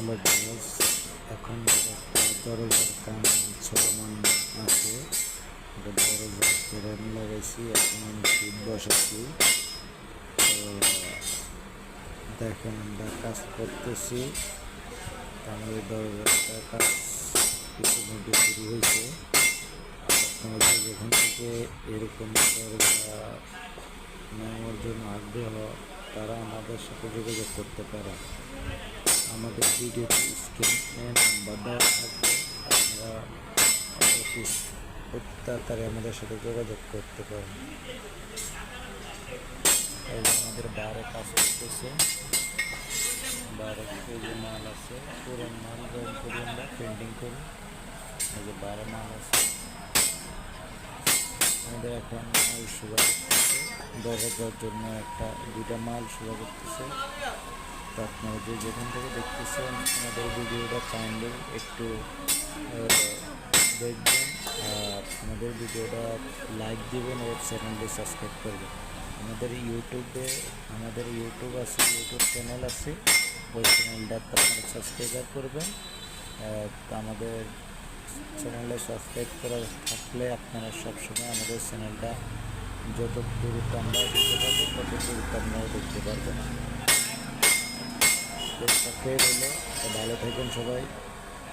Hello guys, এখন একটা দরজার কাম চলমান আছে। দরজার ফ্রেম লাগাইছি, এখন আমি ফিট বসাচ্ছি। তো দেখেন আমরা কাজ করতেছি। আমাদের দরজাটা কাজ ইতিমধ্যে শুরু হয়েছে। আপনাদের যেখান থেকে এরকম দরজা নেওয়ার জন্য আগ্রহ, তারা আমাদের সাথে যোগাযোগ করতে পারে। আমাদের ভিডিওতে স্ক্রিনে নাম্বার দেওয়া থাকবে, আপনারা অতি তাড়াতাড়ি আমাদের সাথে যোগাযোগ করতে পারেন। এই যে আমাদের বাইরে কাজ করতেছে, বাইরে যে মাল আছে, পুরোনো মাল রং করি, আমরা পেন্টিং করি। এই যে বাইরে মাল আছে, আমাদের এখন মাল শুরু করতেছে। দরজার জন্য দুইটা মাল শুরু করতেছে। তো আপনারা যেখান থেকে দেখতেছেন আমাদের ভিডিওটা কাইন্ডলি একটু দেখবেন, আর আমাদের ভিডিওটা লাইক দিবেন ও চ্যানেলটি সাবস্ক্রাইব করবেন। আমাদের ইউটিউব আছে, ইউটিউব চ্যানেল আছে, ওই চ্যানেলটা আপনারা সাবস্ক্রাইব করবেন। তো আমাদের চ্যানেলে সাবস্ক্রাইব করা থাকলে আপনারা সবসময় আমাদের চ্যানেলটা যত দ্রুত আমরা দিতে পারবো তত দ্রুত আপনারা দেখতে পারবেন। চেষ্টা রইল, ভালো থাকেন সবাই।